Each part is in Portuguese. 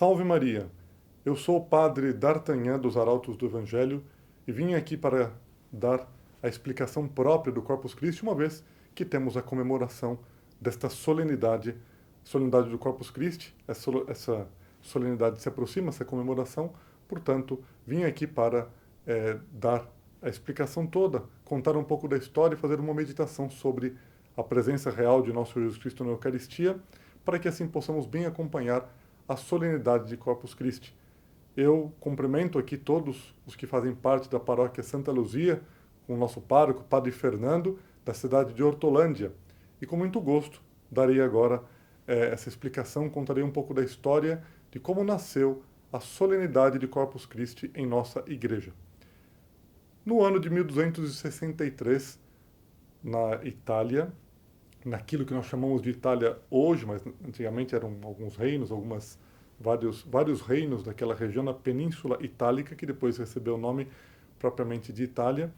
Salve Maria! Eu sou o padre D'Artagnan dos Arautos do Evangelho e vim aqui para dar a explicação própria do Corpus Christi, uma vez que temos a comemoração desta solenidade, solenidade do Corpus Christi. Essa solenidade se aproxima, essa comemoração, portanto, vim aqui para dar a explicação toda, contar um pouco da história e fazer uma meditação sobre a presença real de nosso Jesus Cristo na Eucaristia, para que assim possamos bem acompanhar a solenidade de Corpus Christi. Eu cumprimento aqui todos os que fazem parte da paróquia Santa Luzia, com o nosso pároco, Padre Fernando, da cidade de Hortolândia. E com muito gosto darei agora essa explicação, contarei um pouco da história de como nasceu a solenidade de Corpus Christi em nossa igreja. No ano de 1263, na Itália, naquilo que nós chamamos de Itália hoje, mas antigamente eram alguns reinos, vários reinos daquela região na Península Itálica, que depois recebeu o nome propriamente de Itália.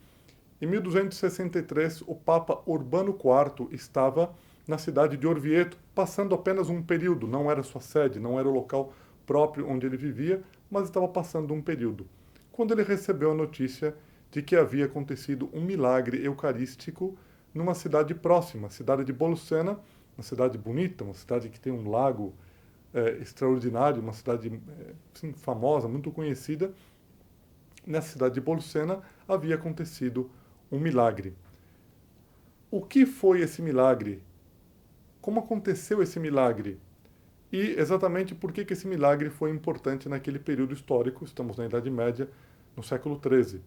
Em 1263, o Papa Urbano IV estava na cidade de Orvieto, passando apenas um período, não era sua sede, não era o local próprio onde ele vivia, mas estava passando um período. Quando ele recebeu a notícia de que havia acontecido um milagre eucarístico numa cidade próxima, a cidade de Bolsena, uma cidade bonita, uma cidade que tem um lago extraordinário, uma cidade famosa, muito conhecida. Nessa cidade de Bolsena havia acontecido um milagre. O que foi esse milagre? Como aconteceu esse milagre? E exatamente por que esse milagre foi importante naquele período histórico? Estamos na Idade Média, no século XIII.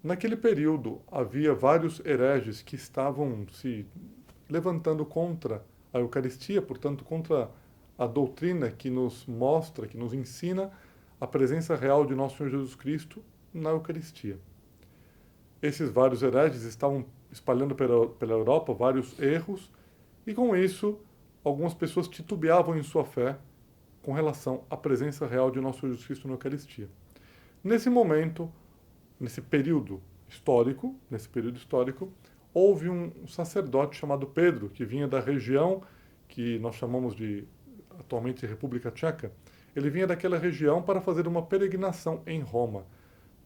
Naquele período, havia vários hereges que estavam se levantando contra a Eucaristia, portanto, contra a doutrina que nos mostra, que nos ensina a presença real de nosso Senhor Jesus Cristo na Eucaristia. Esses vários hereges estavam espalhando pela Europa vários erros, e com isso, algumas pessoas titubeavam em sua fé com relação à presença real de nosso Jesus Cristo na Eucaristia. Nesse momento, nesse período histórico, houve um sacerdote chamado Pedro, que vinha da região que nós chamamos de, atualmente, República Tcheca. Ele vinha daquela região para fazer uma peregrinação em Roma.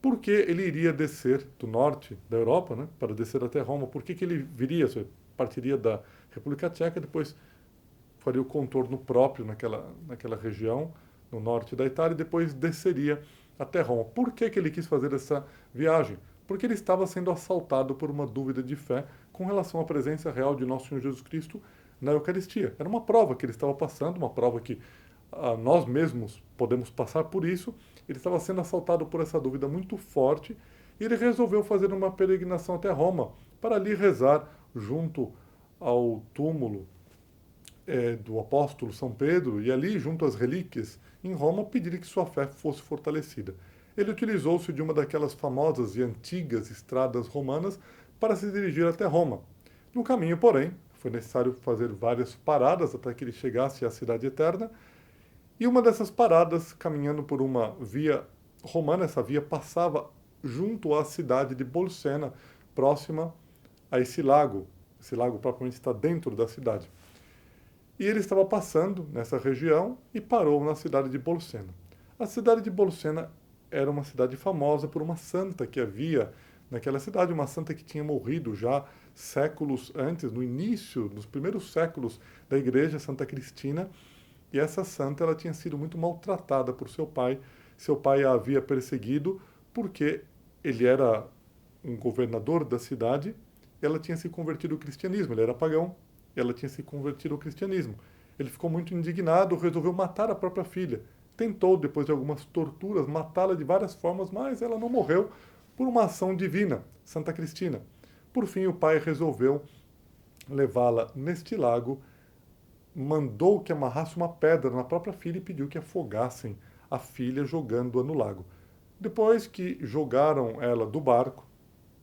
Por que ele iria descer do norte da Europa, né, para descer até Roma? Por que ele viria? Partiria da República Tcheca, depois faria o contorno próprio naquela região, no norte da Itália, e depois desceria até Roma. Por que ele quis fazer essa viagem? Porque ele estava sendo assaltado por uma dúvida de fé com relação à presença real de nosso Senhor Jesus Cristo na Eucaristia. Era uma prova que ele estava passando, uma prova que nós mesmos podemos passar por isso. Ele estava sendo assaltado por essa dúvida muito forte e ele resolveu fazer uma peregrinação até Roma para ali rezar junto ao túmulo do apóstolo São Pedro e ali, junto às relíquias, em Roma, pedir que sua fé fosse fortalecida. Ele utilizou-se de uma daquelas famosas e antigas estradas romanas para se dirigir até Roma. No caminho, porém, foi necessário fazer várias paradas até que ele chegasse à Cidade Eterna, e uma dessas paradas, caminhando por uma via romana, essa via passava junto à cidade de Bolsena, próxima a esse lago. Esse lago propriamente está dentro da cidade. E ele estava passando nessa região e parou na cidade de Bolsena. A cidade de Bolsena era uma cidade famosa por uma santa que havia naquela cidade, uma santa que tinha morrido já séculos antes, no início, nos primeiros séculos da igreja, Santa Cristina, e essa santa ela tinha sido muito maltratada por seu pai. Seu pai a havia perseguido porque ele era um governador da cidade, ela tinha se convertido ao cristianismo, ele era pagão, ela tinha se convertido ao cristianismo. Ele ficou muito indignado, resolveu matar a própria filha. Tentou, depois de algumas torturas, matá-la de várias formas, mas ela não morreu por uma ação divina, Santa Cristina. Por fim, o pai resolveu levá-la neste lago, mandou que amarrasse uma pedra na própria filha e pediu que afogassem a filha jogando-a no lago. Depois que jogaram ela do barco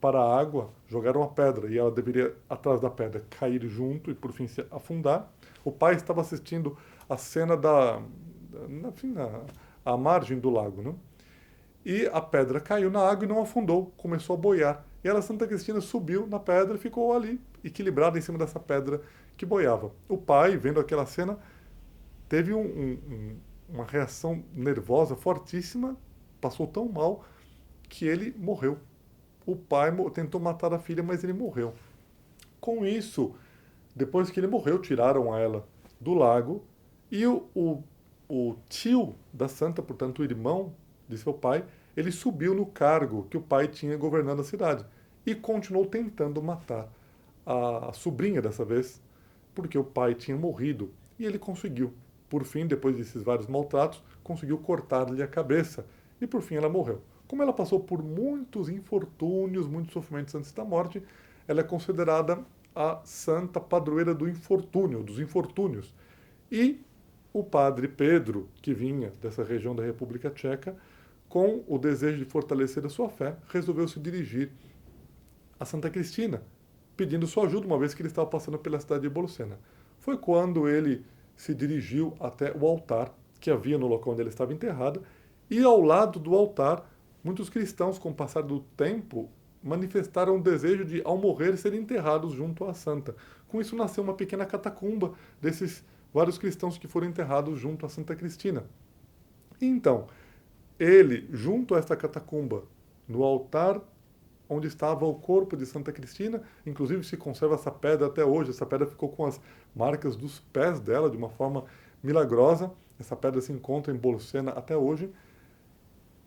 para a água, jogaram a pedra e ela deveria, atrás da pedra, cair junto e por fim se afundar. O pai estava assistindo a cena à margem do lago, né? E a pedra caiu na água e não afundou, começou a boiar. E ela, Santa Cristina, subiu na pedra e ficou ali, equilibrada em cima dessa pedra que boiava. O pai, vendo aquela cena, teve uma reação nervosa fortíssima, passou tão mal que ele morreu. O pai tentou matar a filha, mas ele morreu. Com isso, depois que ele morreu, tiraram ela do lago e o tio da santa, portanto o irmão de seu pai, ele subiu no cargo que o pai tinha governando a cidade e continuou tentando matar a sobrinha dessa vez, porque o pai tinha morrido e ele conseguiu. Por fim, depois desses vários maltratos, conseguiu cortar-lhe a cabeça e por fim ela morreu. Como ela passou por muitos infortúnios, muitos sofrimentos antes da morte, ela é considerada a santa padroeira do infortúnio, dos infortúnios. E o padre Pedro, que vinha dessa região da República Tcheca, com o desejo de fortalecer a sua fé, resolveu se dirigir a Santa Cristina, pedindo sua ajuda, uma vez que ele estava passando pela cidade de Bolsena. Foi quando ele se dirigiu até o altar que havia no local onde ela estava enterrada, e ao lado do altar, muitos cristãos, com o passar do tempo, manifestaram o desejo de, ao morrer, serem enterrados junto à santa. Com isso nasceu uma pequena catacumba desses vários cristãos que foram enterrados junto à Santa Cristina. E então, ele, junto a esta catacumba, no altar onde estava o corpo de Santa Cristina, inclusive se conserva essa pedra até hoje, essa pedra ficou com as marcas dos pés dela de uma forma milagrosa, essa pedra se encontra em Bolsena até hoje.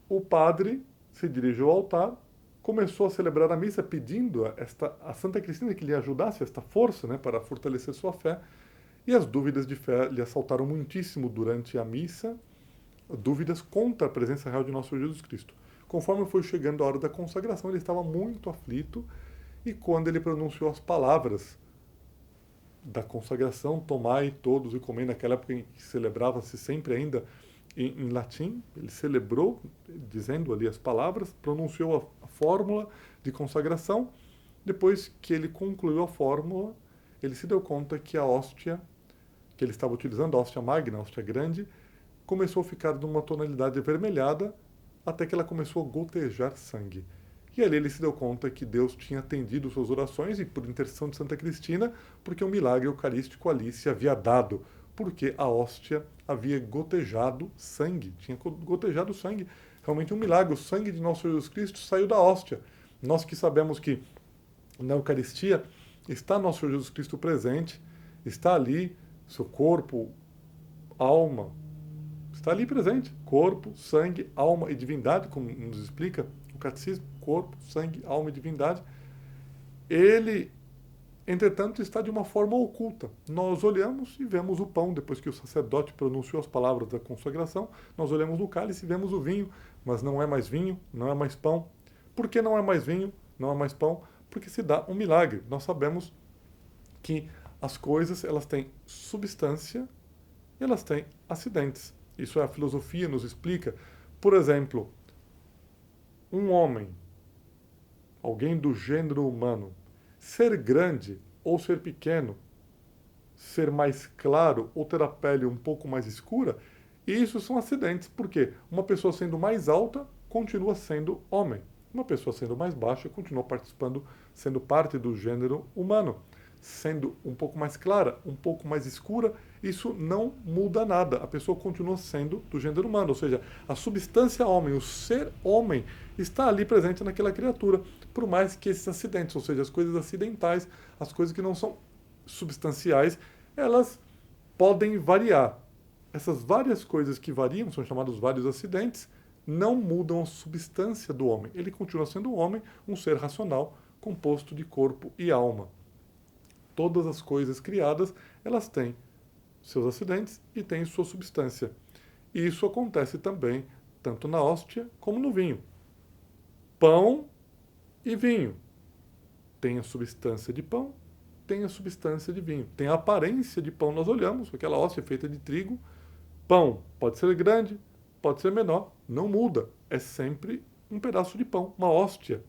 O padre se dirigiu ao altar, começou a celebrar a missa pedindo a Santa Cristina que lhe ajudasse esta força, né, para fortalecer sua fé, e as dúvidas de fé lhe assaltaram muitíssimo durante a missa, dúvidas contra a presença real de nosso Senhor Jesus Cristo. Conforme foi chegando a hora da consagração, ele estava muito aflito, e quando ele pronunciou as palavras da consagração, tomai todos e comei, naquela época em que celebrava-se sempre ainda em latim, ele celebrou, dizendo ali as palavras, pronunciou a fórmula de consagração. Depois que ele concluiu a fórmula, ele se deu conta que a hóstia que ele estava utilizando, a hóstia magna, a hóstia grande, começou a ficar numa tonalidade avermelhada, até que ela começou a gotejar sangue. E ali ele se deu conta que Deus tinha atendido suas orações, e por intercessão de Santa Cristina, porque o milagre eucarístico ali se havia dado, porque a hóstia havia gotejado sangue, tinha gotejado sangue. Realmente um milagre, o sangue de nosso Jesus Cristo saiu da hóstia. Nós que sabemos que na Eucaristia está nosso Jesus Cristo presente, está ali seu corpo, alma, está ali presente. Corpo, sangue, alma e divindade, como nos explica o Catecismo, corpo, sangue, alma e divindade. Ele, entretanto, está de uma forma oculta. Nós olhamos e vemos o pão, depois que o sacerdote pronunciou as palavras da consagração, nós olhamos no cálice e vemos o vinho, mas não é mais vinho, não é mais pão. Por que não é mais vinho, não é mais pão? Porque se dá um milagre. Nós sabemos que as coisas, elas têm substância e elas têm acidentes. Isso a filosofia nos explica. Por exemplo, um homem, alguém do gênero humano, ser grande ou ser pequeno, ser mais claro ou ter a pele um pouco mais escura, isso são acidentes. Por quê? Uma pessoa sendo mais alta continua sendo homem. Uma pessoa sendo mais baixa continua participando, sendo parte do gênero humano. Sendo um pouco mais clara, um pouco mais escura, isso não muda nada. A pessoa continua sendo do gênero humano, ou seja, a substância homem, o ser homem, está ali presente naquela criatura, por mais que esses acidentes, ou seja, as coisas acidentais, as coisas que não são substanciais, elas podem variar. Essas várias coisas que variam, são chamados vários acidentes, não mudam a substância do homem. Ele continua sendo um homem, um ser racional, composto de corpo e alma. Todas as coisas criadas, elas têm seus acidentes e têm sua substância. E isso acontece também, tanto na hóstia como no vinho. Pão e vinho. Tem a substância de pão, tem a substância de vinho. Tem a aparência de pão, nós olhamos, aquela hóstia feita de trigo. Pão pode ser grande, pode ser menor, não muda. É sempre um pedaço de pão, uma hóstia.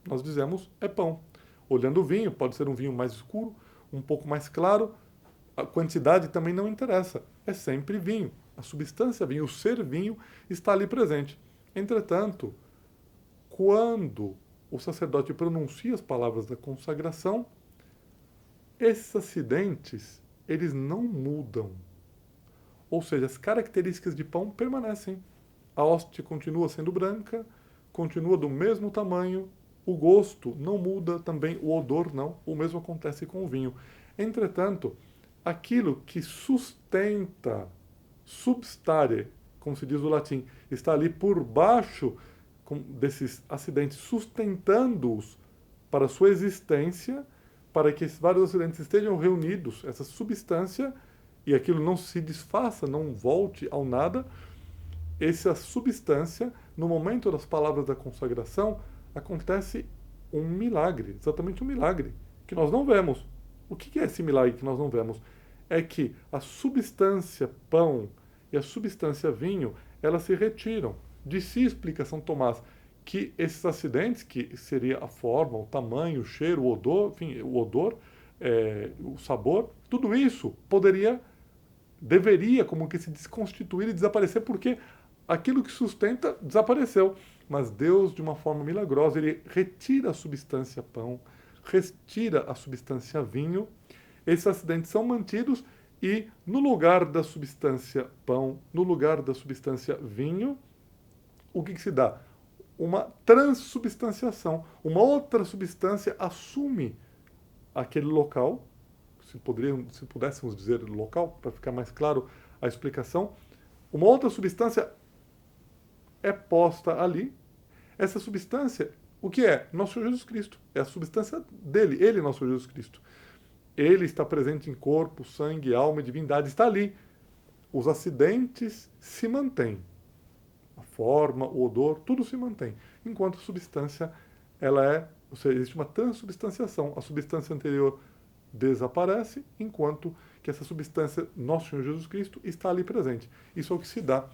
Nós dizemos é pão. Olhando o vinho, pode ser um vinho mais escuro, um pouco mais claro, a quantidade também não interessa, é sempre vinho. A substância vinho, o ser vinho está ali presente. Entretanto, quando o sacerdote pronuncia as palavras da consagração, esses acidentes, eles não mudam. ou seja, as características de pão permanecem. A hóstia continua sendo branca, continua do mesmo tamanho, o gosto não muda, também o odor não. O mesmo acontece com o vinho. Entretanto, aquilo que sustenta, substare, como se diz no latim, está ali por baixo desses acidentes, sustentando-os para a sua existência, para que esses vários acidentes estejam reunidos, essa substância, e aquilo não se desfaça, não volte ao nada, essa substância, no momento das palavras da consagração, acontece um milagre, exatamente um milagre, que nós não vemos. O que é esse milagre que nós não vemos? É que a substância pão e a substância vinho, elas se retiram. De si explica São Tomás que esses acidentes, que seria a forma, o tamanho, o cheiro, o odor, enfim, o odor, o sabor, tudo isso deveria como que se desconstituir e desaparecer, porque aquilo que sustenta desapareceu. Mas Deus, de uma forma milagrosa, ele retira a substância pão, retira a substância vinho, esses acidentes são mantidos e no lugar da substância pão, no lugar da substância vinho, o que se dá? Uma transubstanciação. Uma outra substância assume aquele local, se pudéssemos dizer local, para ficar mais claro a explicação, uma outra substância é posta ali. Essa substância, o que é? Nosso Senhor Jesus Cristo. É a substância dele. Ele é nosso Jesus Cristo. Ele está presente em corpo, sangue, alma e divindade. Está ali. Os acidentes se mantêm. A forma, o odor, tudo se mantém. Enquanto a substância, ou seja, existe uma transubstanciação. A substância anterior desaparece, enquanto que essa substância, nosso Senhor Jesus Cristo, está ali presente. Isso é o que se dá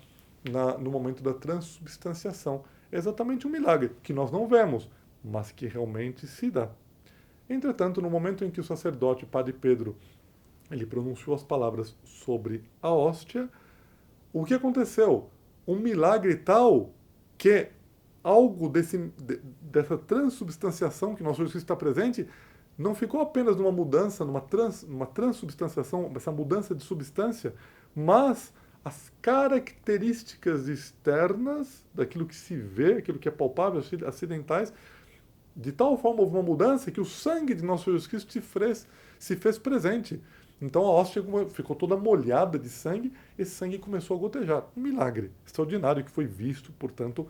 no momento da transubstanciação. É exatamente um milagre que nós não vemos, mas que realmente se dá. Entretanto, no momento em que o sacerdote, Padre Pedro, ele pronunciou as palavras sobre a hóstia, o que aconteceu? Um milagre tal que algo dessa transubstanciação que nosso Jesus está presente não ficou apenas numa mudança, numa transubstanciação, essa mudança de substância, mas as características externas daquilo que se vê, aquilo que é palpável, acidentais, de tal forma houve uma mudança que o sangue de nosso Jesus Cristo se fez presente. Então a hóstia ficou toda molhada de sangue, esse sangue começou a gotejar. Um milagre extraordinário que foi visto, portanto,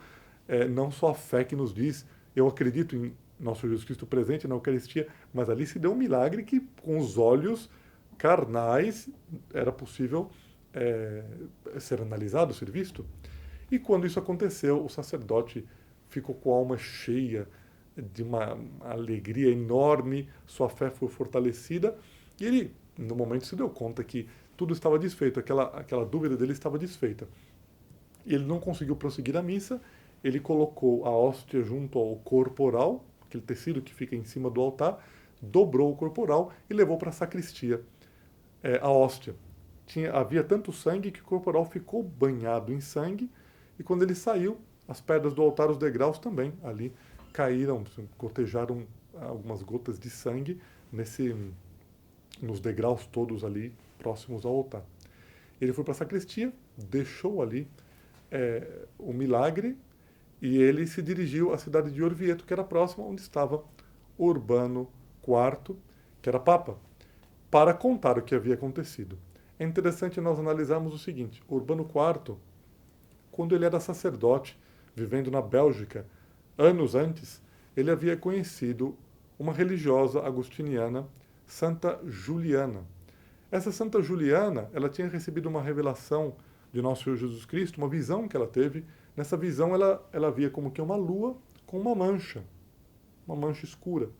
não só a fé que nos diz, eu acredito em nosso Jesus Cristo presente na Eucaristia, mas ali se deu um milagre que com os olhos carnais era possível ser analisado, ser visto. E quando isso aconteceu, o sacerdote ficou com a alma cheia de uma alegria enorme, sua fé foi fortalecida, e ele, no momento, se deu conta que tudo estava desfeito, aquela dúvida dele estava desfeita. E ele não conseguiu prosseguir a missa, ele colocou a hóstia junto ao corporal, aquele tecido que fica em cima do altar, dobrou o corporal e levou para a sacristia a hóstia. Havia tanto sangue que o corporal ficou banhado em sangue, e quando ele saiu, as pedras do altar, os degraus também ali caíram, gotejaram algumas gotas de sangue nos degraus todos ali próximos ao altar. Ele foi para a sacristia, deixou ali o milagre, e ele se dirigiu à cidade de Orvieto, que era próxima, onde estava Urbano IV, que era papa, para contar o que havia acontecido. É interessante nós analisarmos o seguinte: Urbano IV, quando ele era sacerdote, vivendo na Bélgica, anos antes, ele havia conhecido uma religiosa agostiniana, Santa Juliana. Essa Santa Juliana, ela tinha recebido uma revelação de Nosso Senhor Jesus Cristo, uma visão que ela teve. Nessa visão, ela via como que uma lua com uma mancha escura.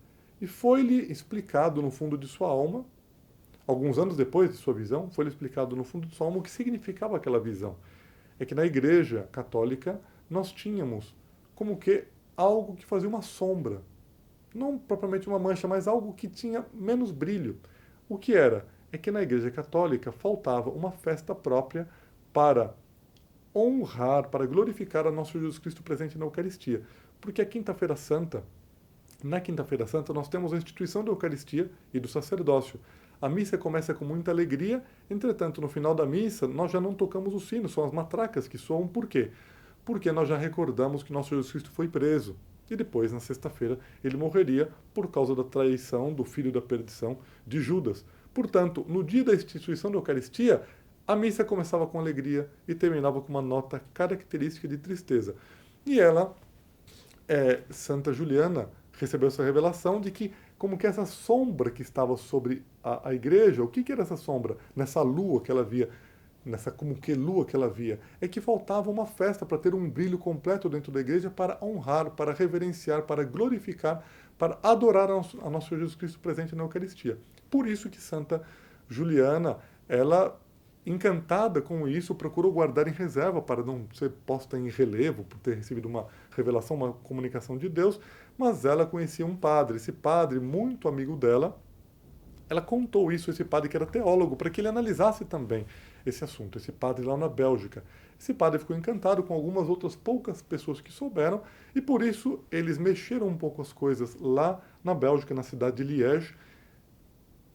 E foi-lhe explicado no fundo de sua alma, alguns anos depois de sua visão, foi-lhe explicado no fundo de sua alma o que significava aquela visão. É que na Igreja Católica nós tínhamos como que algo que fazia uma sombra. Não propriamente uma mancha, mas algo que tinha menos brilho. O que era? É que na Igreja Católica faltava uma festa própria para honrar, para glorificar a nosso Jesus Cristo presente na Eucaristia. Porque na Quinta-feira Santa, nós temos a instituição da Eucaristia e do sacerdócio. A missa começa com muita alegria, entretanto, no final da missa, nós já não tocamos o sino, são as matracas que soam. Por quê? Porque nós já recordamos que nosso Jesus Cristo foi preso. E depois, na sexta-feira, ele morreria por causa da traição do filho da perdição de Judas. Portanto, no dia da instituição da Eucaristia, a missa começava com alegria e terminava com uma nota característica de tristeza. E ela, Santa Juliana, recebeu essa revelação de que, como que essa sombra que estava sobre a igreja, o que era essa sombra? Nessa lua que ela via, nessa como que lua que ela via, é que faltava uma festa para ter um brilho completo dentro da igreja, para honrar, para reverenciar, para glorificar, para adorar a nosso Jesus Cristo presente na Eucaristia. Por isso que Santa Juliana, ela, encantada com isso, procurou guardar em reserva para não ser posta em relevo por ter recebido uma revelação, uma comunicação de Deus, mas ela conhecia um padre, esse padre muito amigo dela. Ela contou isso a esse padre que era teólogo, para que ele analisasse também esse assunto, esse padre lá na Bélgica. Esse padre ficou encantado com algumas outras poucas pessoas que souberam, e por isso eles mexeram um pouco as coisas lá na Bélgica, na cidade de Liège.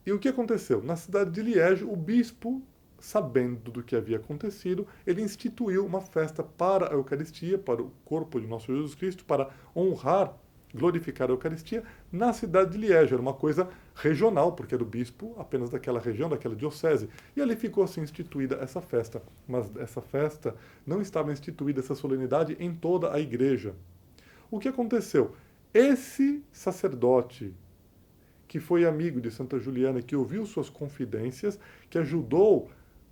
E o que aconteceu? Na cidade de Liège, o bispo, sabendo do que havia acontecido, ele instituiu uma festa para a Eucaristia, para o corpo de nosso Jesus Cristo, para honrar, glorificar a Eucaristia, na cidade de Liège. Era uma coisa regional, porque era o bispo apenas daquela região, daquela diocese. E ali ficou assim instituída essa festa. Mas essa festa não estava instituída, essa solenidade, em toda a igreja. O que aconteceu? Esse sacerdote, que foi amigo de Santa Juliana, que ouviu suas confidências, que ajudou,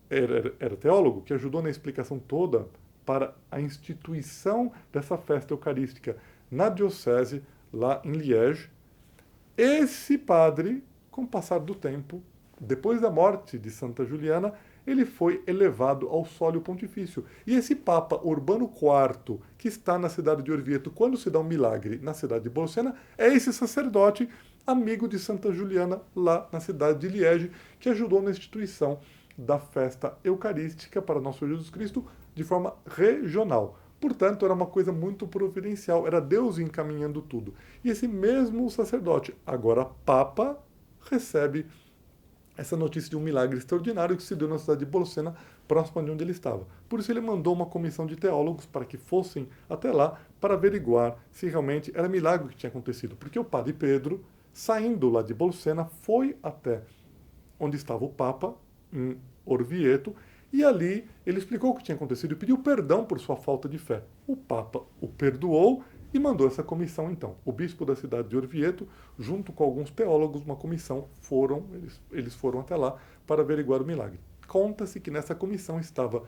era teólogo, que ajudou na explicação toda para a instituição dessa festa eucarística na diocese, lá em Liège. Esse padre, com o passar do tempo, depois da morte de Santa Juliana, ele foi elevado ao sólio pontifício. E esse Papa Urbano IV, que está na cidade de Orvieto, quando se dá um milagre na cidade de Bolsena, é esse sacerdote, amigo de Santa Juliana, lá na cidade de Liège, que ajudou na instituição da festa eucarística para nosso Jesus Cristo de forma regional. Portanto, era uma coisa muito providencial, era Deus encaminhando tudo. E esse mesmo sacerdote, agora Papa, recebe essa notícia de um milagre extraordinário que se deu na cidade de Bolsena, próxima de onde ele estava. Por isso ele mandou uma comissão de teólogos para que fossem até lá para averiguar se realmente era milagre que tinha acontecido. Porque o padre Pedro, saindo lá de Bolsena, foi até onde estava o Papa, em Orvieto, e ali ele explicou o que tinha acontecido e pediu perdão por sua falta de fé. O Papa o perdoou e mandou essa comissão, então. O bispo da cidade de Orvieto, junto com alguns teólogos, uma comissão, eles foram até lá para averiguar o milagre. Conta-se que nessa comissão estava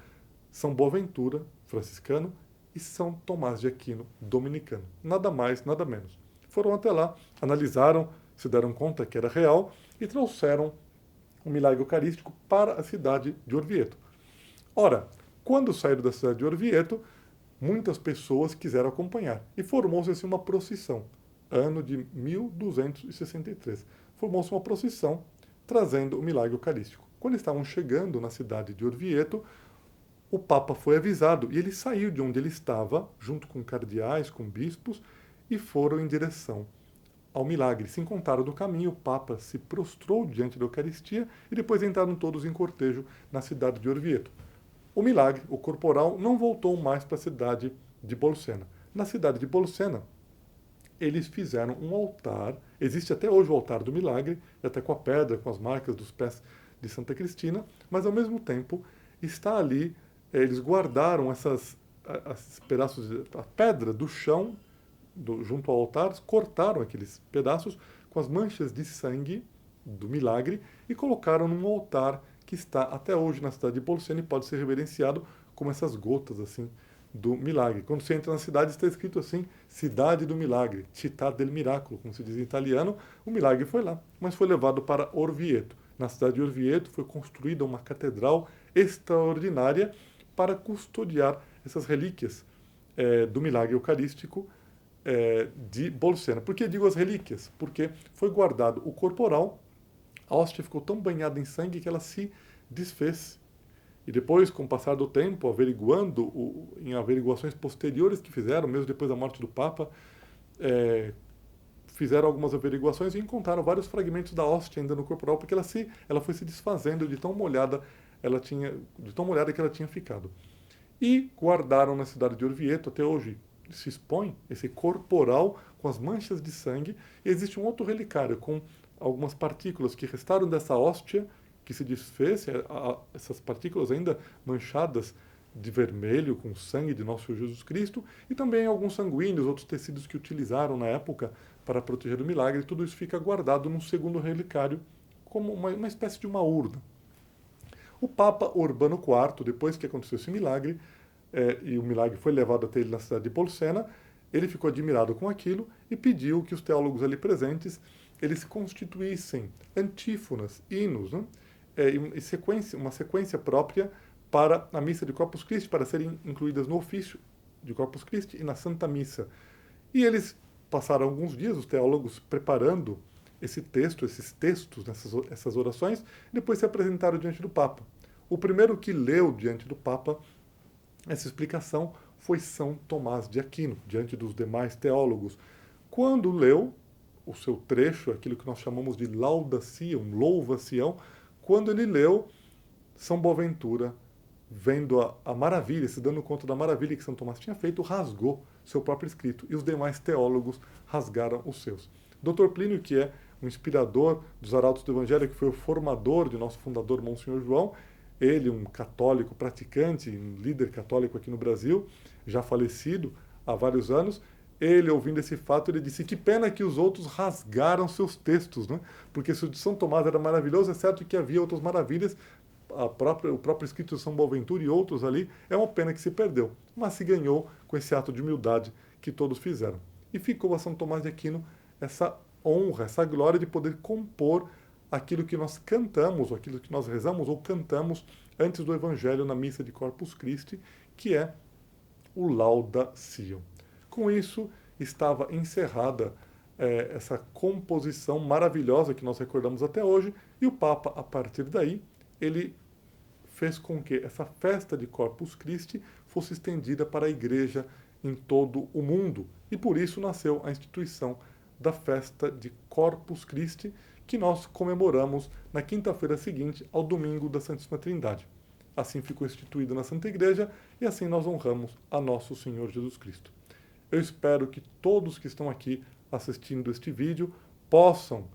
São Boaventura, franciscano, e São Tomás de Aquino, dominicano. Nada mais, nada menos. Foram até lá, analisaram, se deram conta que era real e trouxeram um milagre eucarístico para a cidade de Orvieto. Ora, quando saíram da cidade de Orvieto, muitas pessoas quiseram acompanhar. E formou-se assim uma procissão, ano de 1263. Formou-se uma procissão trazendo o milagre eucarístico. Quando estavam chegando na cidade de Orvieto, o Papa foi avisado e ele saiu de onde ele estava, junto com cardeais, com bispos, e foram em direção ao milagre. Se encontraram no caminho, o Papa se prostrou diante da Eucaristia e depois entraram todos em cortejo na cidade de Orvieto. O milagre, o corporal, não voltou mais para a cidade de Bolsena. Na cidade de Bolsena, eles fizeram um altar, existe até hoje o altar do milagre, até com a pedra, com as marcas dos pés de Santa Cristina, mas ao mesmo tempo está ali, eles guardaram esses pedaços, a pedra do chão, junto ao altar, cortaram aqueles pedaços com as manchas de sangue do milagre e colocaram num altar que está até hoje na cidade de Bolsena e pode ser reverenciado como essas gotas assim do milagre. Quando você entra na cidade está escrito assim, Cidade do Milagre, Città del Miracolo, como se diz em italiano. O milagre foi lá, mas foi levado para Orvieto. Na cidade de Orvieto foi construída uma catedral extraordinária para custodiar essas relíquias do milagre eucarístico de Bolsena. Por que digo as relíquias? Porque foi guardado o corporal, a hóstia ficou tão banhada em sangue que ela se desfez. E depois, com o passar do tempo, em averiguações posteriores que fizeram, mesmo depois da morte do Papa, fizeram algumas averiguações e encontraram vários fragmentos da hóstia ainda no corporal, porque ela foi se desfazendo de tão molhada que ela tinha ficado. E guardaram na cidade de Orvieto, até hoje se expõe esse corporal com as manchas de sangue, e existe um outro relicário com algumas partículas que restaram dessa hóstia que se desfez, essas partículas ainda manchadas de vermelho com o sangue de nosso Senhor Jesus Cristo, e também alguns sanguíneos, outros tecidos que utilizaram na época para proteger o milagre. Tudo isso fica guardado num segundo relicário, como uma espécie de uma urna. O Papa Urbano IV, depois que aconteceu esse milagre, e o milagre foi levado até ele na cidade de Bolsena, ele ficou admirado com aquilo e pediu que os teólogos ali presentes eles constituíssem antífonas, hinos, né? Uma sequência própria para a missa de Corpus Christi, para serem incluídas no ofício de Corpus Christi e na Santa Missa. E eles passaram alguns dias, os teólogos, preparando esses textos, essas orações, e depois se apresentaram diante do Papa. O primeiro que leu diante do Papa essa explicação foi São Tomás de Aquino, diante dos demais teólogos. Quando leu o seu trecho, aquilo que nós chamamos de laudação, louva-Sião, quando ele leu, São Boaventura, vendo a maravilha, se dando conta da maravilha que São Tomás tinha feito, rasgou seu próprio escrito, e os demais teólogos rasgaram os seus. Dr. Plínio, que é o inspirador dos Arautos do Evangelho, que foi o formador de nosso fundador, Monsenhor João, ele, um católico praticante, um líder católico aqui no Brasil, já falecido há vários anos, ele, ouvindo esse fato, ele disse: que pena que os outros rasgaram seus textos, né? Porque se o de São Tomás era maravilhoso, é certo que havia outras maravilhas, o próprio escrito de São Boaventura e outros ali, é uma pena que se perdeu, mas se ganhou com esse ato de humildade que todos fizeram. E ficou a São Tomás de Aquino essa honra, essa glória de poder compor aquilo que nós cantamos, ou aquilo que nós rezamos ou cantamos antes do Evangelho na missa de Corpus Christi, que é o Laudação. Com isso, estava encerrada essa composição maravilhosa que nós recordamos até hoje, e o Papa, a partir daí, ele fez com que essa festa de Corpus Christi fosse estendida para a Igreja em todo o mundo. E por isso nasceu a instituição da festa de Corpus Christi, que nós comemoramos na quinta-feira seguinte ao domingo da Santíssima Trindade. Assim ficou instituída na Santa Igreja e assim nós honramos a nosso Senhor Jesus Cristo. Eu espero que todos que estão aqui assistindo este vídeo possam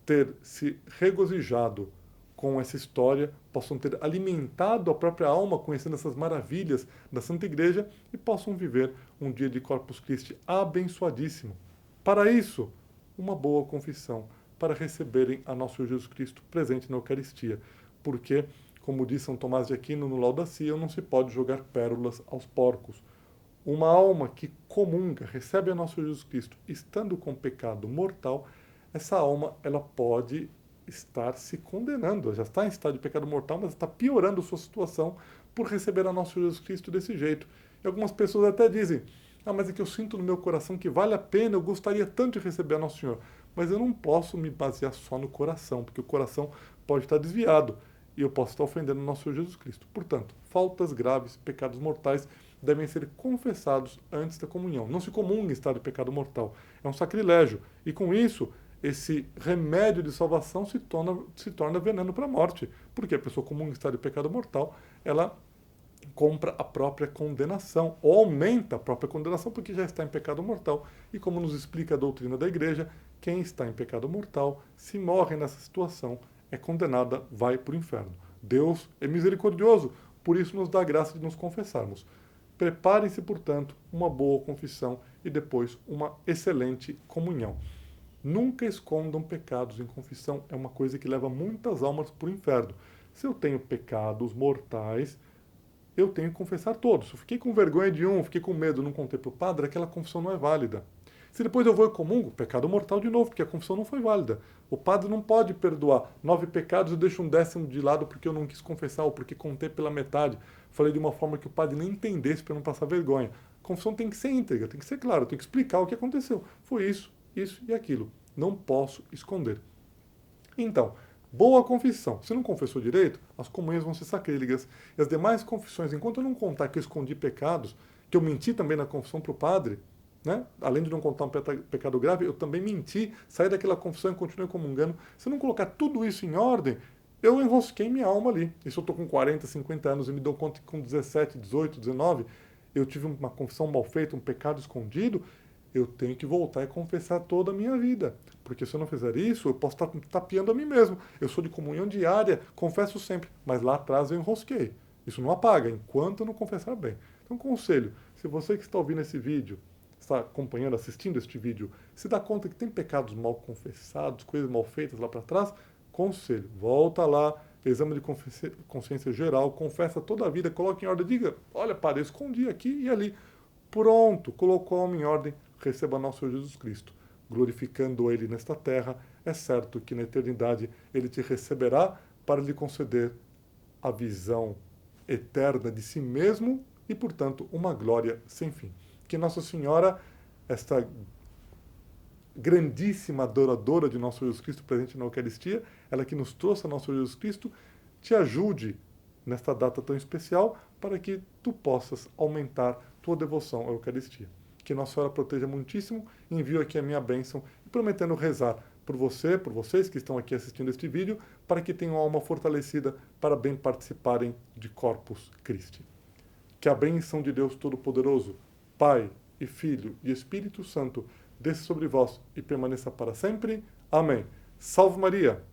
ter se regozijado com essa história, possam ter alimentado a própria alma conhecendo essas maravilhas da Santa Igreja e possam viver um dia de Corpus Christi abençoadíssimo. Para isso, uma boa confissão, para receberem a nosso Jesus Cristo presente na Eucaristia, porque, como diz São Tomás de Aquino no Laudação, não se pode jogar pérolas aos porcos. Uma alma que comunga, recebe a nosso Jesus Cristo, estando com pecado mortal, essa alma ela pode estar se condenando, ela já está em estado de pecado mortal, mas está piorando sua situação por receber a nosso Jesus Cristo desse jeito. E algumas pessoas até dizem: mas é que eu sinto no meu coração que vale a pena, eu gostaria tanto de receber a Nosso Senhor, mas eu não posso me basear só no coração, porque o coração pode estar desviado e eu posso estar ofendendo o nosso Senhor Jesus Cristo. Portanto, faltas graves, pecados mortais devem ser confessados antes da comunhão. Não se comunga em estado de pecado mortal, é um sacrilégio. E com isso, esse remédio de salvação se torna veneno para a morte, porque a pessoa comunga em estado de pecado mortal, ela compra a própria condenação, ou aumenta a própria condenação, porque já está em pecado mortal. E como nos explica a doutrina da Igreja, quem está em pecado mortal, se morre nessa situação, é condenada, vai para o inferno. Deus é misericordioso, por isso nos dá a graça de nos confessarmos. Preparem-se, portanto, uma boa confissão e depois uma excelente comunhão. Nunca escondam pecados em confissão, é uma coisa que leva muitas almas para o inferno. Se eu tenho pecados mortais, eu tenho que confessar todos. Se eu fiquei com vergonha de um, fiquei com medo, não contei para o padre, aquela confissão não é válida. Se depois eu vou e comungo, pecado mortal de novo, porque a confissão não foi válida. O padre não pode perdoar 9 pecados e deixa um 10º de lado porque eu não quis confessar ou porque contei pela metade. Falei de uma forma que o padre nem entendesse para não passar vergonha. A confissão tem que ser íntegra, tem que ser claro, tem que explicar o que aconteceu. Foi isso, isso e aquilo. Não posso esconder. Então, boa confissão. Se não confessou direito, as comunhões vão ser sacrílegas. E as demais confissões, enquanto eu não contar que eu escondi pecados, que eu menti também na confissão para o padre, né? Além de não contar um pecado grave, eu também menti, saí daquela confissão e continuei comungando. Se eu não colocar tudo isso em ordem, eu enrosquei minha alma ali. Isso eu estou com 40, 50 anos e me dou conta que com 17, 18, 19, eu tive uma confissão mal feita, um pecado escondido, eu tenho que voltar e confessar toda a minha vida. Porque se eu não fizer isso, eu posso estar tapeando a mim mesmo. Eu sou de comunhão diária, confesso sempre, mas lá atrás eu enrosquei. Isso não apaga, enquanto eu não confessar bem. Então, conselho, se você que está ouvindo esse vídeo, está acompanhando, assistindo este vídeo, se dá conta que tem pecados mal confessados, coisas mal feitas lá para trás, conselho, volta lá, exame de consciência geral, confessa toda a vida, coloque em ordem, diga, olha, para, eu escondi aqui e ali. Pronto, colocou a alma em ordem, receba nosso Senhor Jesus Cristo. Glorificando Ele nesta terra, é certo que na eternidade Ele te receberá para lhe conceder a visão eterna de si mesmo e, portanto, uma glória sem fim. Que Nossa Senhora, esta grandíssima adoradora de nosso Jesus Cristo presente na Eucaristia, ela que nos trouxe a nosso Jesus Cristo, te ajude nesta data tão especial para que tu possas aumentar tua devoção à Eucaristia. Que Nossa Senhora proteja muitíssimo, envio aqui a minha bênção e prometendo rezar por você, por vocês que estão aqui assistindo este vídeo, para que tenham a alma fortalecida para bem participarem de Corpus Christi. Que a bênção de Deus Todo-Poderoso, Pai e Filho e Espírito Santo, desça sobre vós e permaneça para sempre. Amém. Salve Maria!